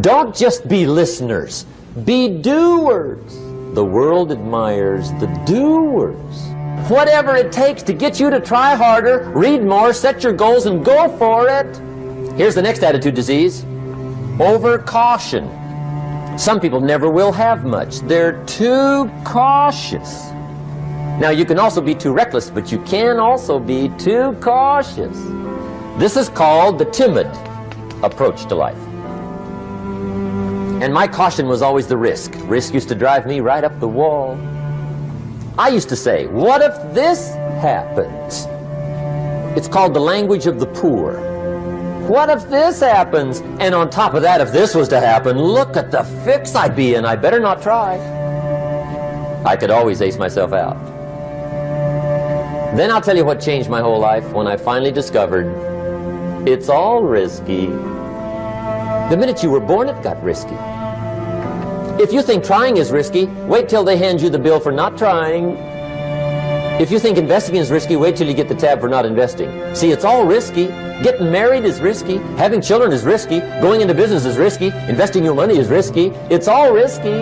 Don't just be listeners, be doers. The world admires the doers. Whatever it takes to get you to try harder, read more, set your goals, and go for it. Here's the next attitude disease: over-caution. Some people never will have much. They're too cautious. Now, you can also be too reckless, but you can also be too cautious. This is called the timid approach to life. And my caution was always the risk. Risk used to drive me right up the wall. I used to say, what if this happens? It's called the language of the poor. What if this happens? And on top of that, if this was to happen, look at the fix I'd be in. I better not try. I could always ace myself out. Then I'll tell you what changed my whole life when I finally discovered it's all risky. The minute you were born, it got risky. If you think trying is risky, wait till they hand you the bill for not trying. If you think investing is risky, wait till you get the tab for not investing. See, it's all risky. Getting married is risky. Having children is risky. Going into business is risky. Investing your money is risky. It's all risky.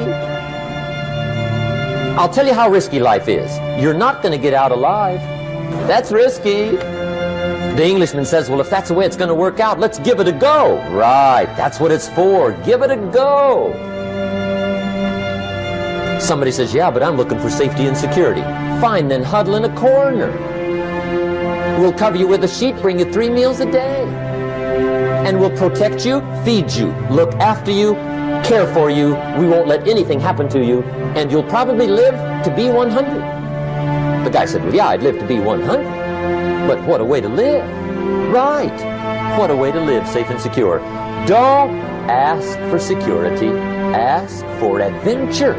I'll tell you how risky life is. You're not going to get out alive. That's risky. The Englishman says, well, if that's the way it's going to work out, let's give it a go. Right, that's what it's for. Give it a go. Somebody says, yeah, but I'm looking for safety and security. Fine, then huddle in a corner. We'll cover you with a sheet, bring you 3 meals a day. And we'll protect you, feed you, look after you, care for you. We won't let anything happen to you. And you'll probably live to be 100. The guy said, well, yeah, I'd live to be 100. But what a way to live. Right. What a way to live, safe and secure. Don't ask for security. Ask for adventure.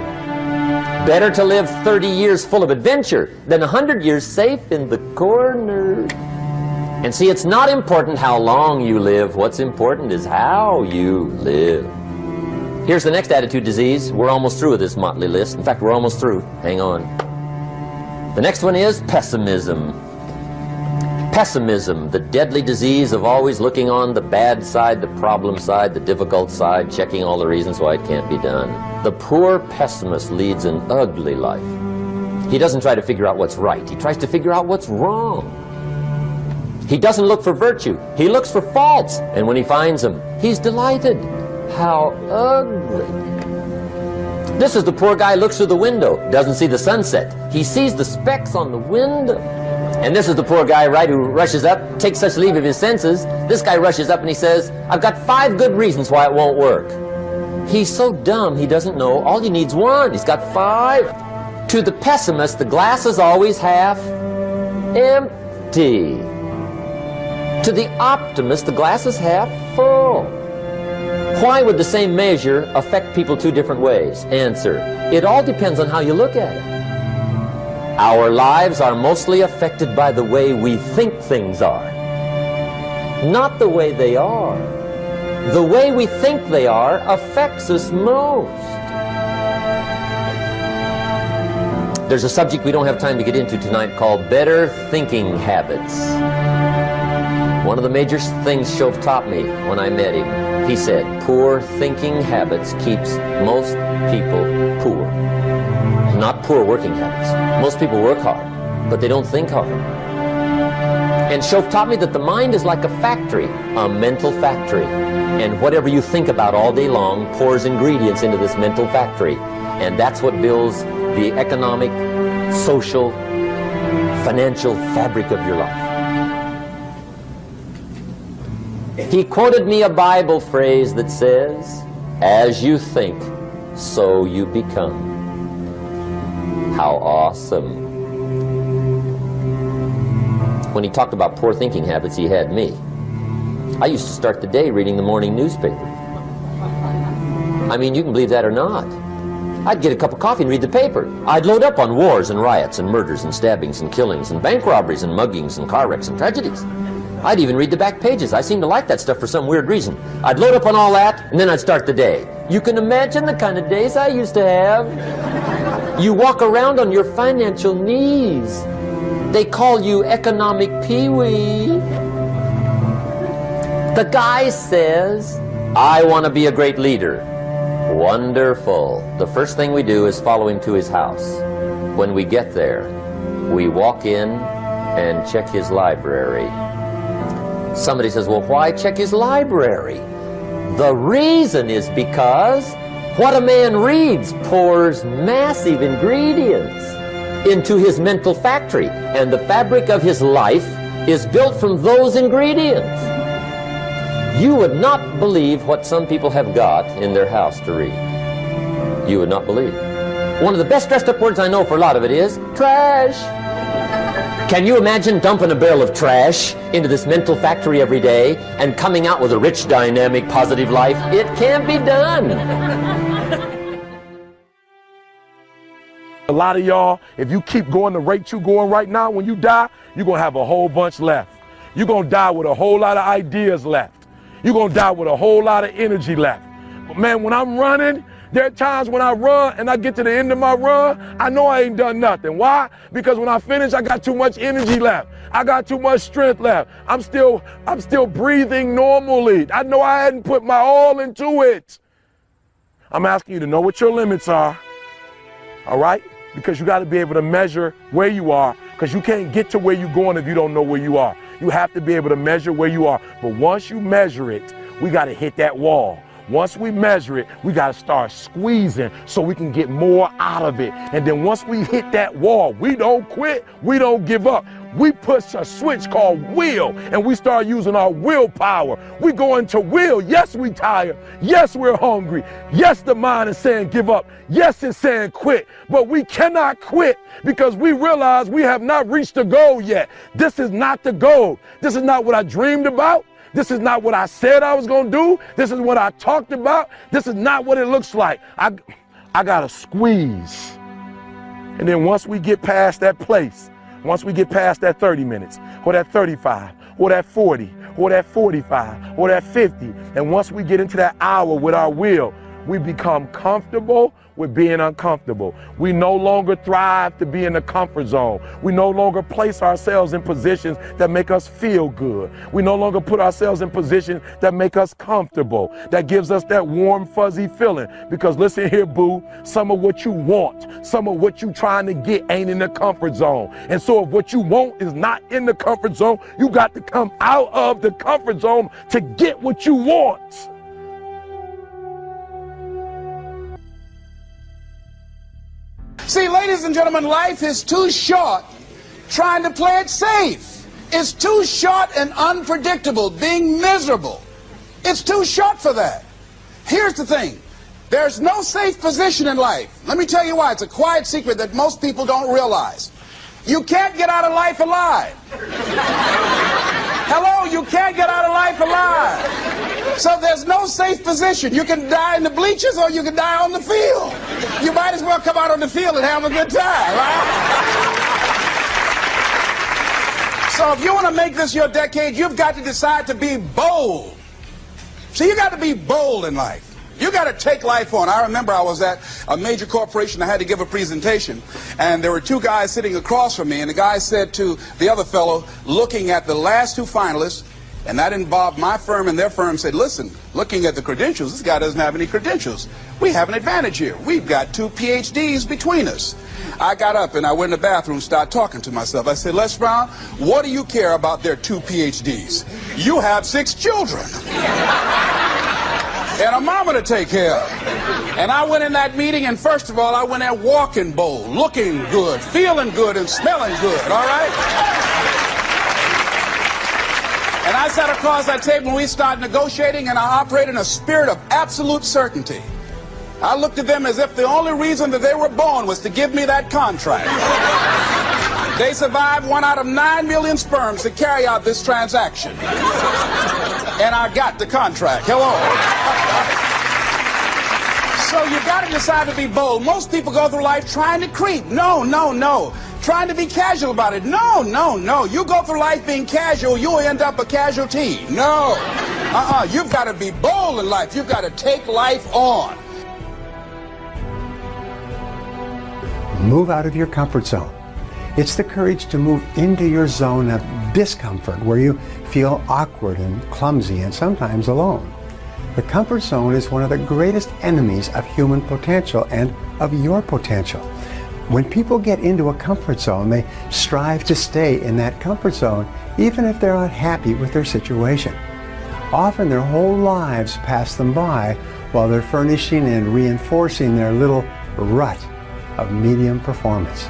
Better to live 30 years full of adventure than 100 years safe in the corner. And see, it's not important how long you live. What's important is how you live. Here's the next attitude disease. We're almost through with this motley list. In fact, we're almost through. Hang on. The next one is pessimism. Pessimism, the deadly disease of always looking on the bad side, the problem side, the difficult side, checking all the reasons why it can't be done. The poor pessimist leads an ugly life. He doesn't try to figure out what's right. He tries to figure out what's wrong. He doesn't look for virtue. He looks for faults. And when he finds them, he's delighted. How ugly. This is the poor guy who looks through the window, doesn't see the sunset. He sees the specks on the window. And this is the poor guy, right, who rushes up, takes such leave of his senses. This guy rushes up and he says, I've got 5 good reasons why it won't work. He's so dumb he doesn't know all he needs 1. He's got 5. To the pessimist, the glass is always half empty. To the optimist, the glass is half full. Why would the same measure affect people 2 different ways? Answer, it all depends on how you look at it. Our lives are mostly affected by the way we think things are, not the way they are. The way we think they are affects us most. There's a subject we don't have time to get into tonight called better thinking habits. One of the major things Shove taught me when I met him, he said, poor thinking habits keeps most people poor. Not poor working habits. Most people work hard, but they don't think hard. And Shove taught me that the mind is like a factory, a mental factory. And whatever you think about all day long pours ingredients into this mental factory. And that's what builds the economic, social, financial fabric of your life. He quoted me a Bible phrase that says, as you think, so you become. How awesome. When he talked about poor thinking habits, he had me. I used to start the day reading the morning newspaper. I mean, you can believe that or not. I'd get a cup of coffee and read the paper. I'd load up on wars and riots and murders and stabbings and killings and bank robberies and muggings and car wrecks and tragedies. I'd even read the back pages. I seem to like that stuff for some weird reason. I'd load up on all that, and then I'd start the day. You can imagine the kind of days I used to have. You walk around on your financial knees. They call you economic peewee. The guy says, I want to be a great leader. Wonderful. The first thing we do is follow him to his house. When we get there, we walk in and check his library. Somebody says, well, why check his library? The reason is because what a man reads pours massive ingredients into his mental factory, and the fabric of his life is built from those ingredients. You would not believe what some people have got in their house to read. You would not believe. One of the best dressed up words I know for a lot of it is trash. Can you imagine dumping a barrel of trash into this mental factory every day and coming out with a rich, dynamic, positive life? It can't be done. A lot of y'all, if you keep going the rate you're going right now, when you die, you're going to have a whole bunch left. You're going to die with a whole lot of ideas left. You're going to die with a whole lot of energy left. But man, when I'm running, there are times when I run and I get to the end of my run, I know I ain't done nothing. Why? Because when I finish, I got too much energy left. I got too much strength left. I'm still breathing normally. I know I hadn't put my all into it. I'm asking you to know what your limits are, all right? Because you got to be able to measure where you are, because you can't get to where you're going if you don't know where you are. You have to be able to measure where you are. But once you measure it, we got to hit that wall. Once we measure it, we got to start squeezing so we can get more out of it. And then once we hit that wall, we don't quit, we don't give up. We push a switch called will, and we start using our willpower. We go into will. Yes, we tired. Yes, we're hungry. Yes, the mind is saying give up. Yes, it's saying quit. But we cannot quit because we realize we have not reached the goal yet. This is not the goal. This is not what I dreamed about. This is not what I said I was going to do. This is what I talked about. This is not what it looks like. I got to squeeze. And then once we get past that place, once we get past that 30 minutes, or that 35, or that 40, or that 45, or that 50, and once we get into that hour with our will, we become comfortable with being uncomfortable. We no longer thrive to be in the comfort zone. We no longer place ourselves in positions that make us feel good. We no longer put ourselves in positions that make us comfortable, that gives us that warm, fuzzy feeling. Because listen here, boo, some of what you want, some of what you trying to get ain't in the comfort zone. And so if what you want is not in the comfort zone, you got to come out of the comfort zone to get what you want. See, ladies and gentlemen, life is too short trying to play it safe. It's too short and unpredictable, being miserable. It's too short for that. Here's the thing. There's no safe position in life. Let me tell you why. It's a quiet secret that most people don't realize. You can't get out of life alive. Hello, you can't get out of life alive. So there's no safe position. You can die in the bleachers or you can die on the field. You might as well come out on the field and have a good time, right? So if you want to make this your decade, you've got to decide to be bold. See, you got to be bold in life. You got to take life on. I remember I was at a major corporation. I had to give a presentation, and there were two guys sitting across from me, and the guy said to the other fellow, looking at the last two finalists, and that involved my firm and their firm, said, listen, looking at the credentials, this guy doesn't have any credentials. We have an advantage here. We've got 2 PhDs between us. I got up and I went in the bathroom and started talking to myself. I said, Les Brown, what do you care about their 2 PhDs? You have 6 children. And a mama to take care of. And I went in that meeting, and first of all, I went there walking bold, looking good, feeling good, and smelling good, all right? And I sat across that table and we started negotiating, and I operated in a spirit of absolute certainty. I looked at them as if the only reason that they were born was to give me that contract. They survived 1 out of 9 million sperms to carry out this transaction. And I got the contract. Hello. So you got to decide to be bold. Most people go through life trying to creep. No, no, no. Trying to be casual about it. No, no, no. You go through life being casual, you'll end up a casualty. No. You've got to be bold in life. You've got to take life on. Move out of your comfort zone. It's the courage to move into your zone of discomfort where you feel awkward and clumsy and sometimes alone. The comfort zone is one of the greatest enemies of human potential and of your potential. When people get into a comfort zone, they strive to stay in that comfort zone even if they're not happy with their situation. Often their whole lives pass them by while they're furnishing and reinforcing their little rut of medium performance.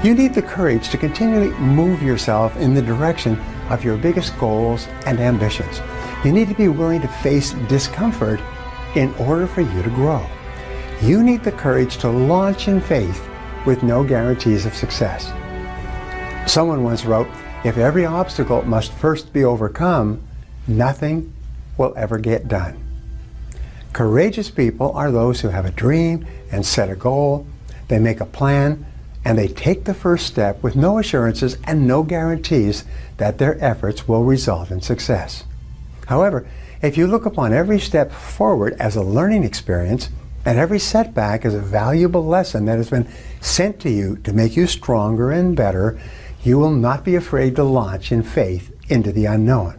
You need the courage to continually move yourself in the direction of your biggest goals and ambitions. You need to be willing to face discomfort in order for you to grow. You need the courage to launch in faith with no guarantees of success. Someone once wrote, "If every obstacle must first be overcome, nothing will ever get done." Courageous people are those who have a dream and set a goal, they make a plan, and they take the first step with no assurances and no guarantees that their efforts will result in success. However, if you look upon every step forward as a learning experience and every setback as a valuable lesson that has been sent to you to make you stronger and better, you will not be afraid to launch in faith into the unknown.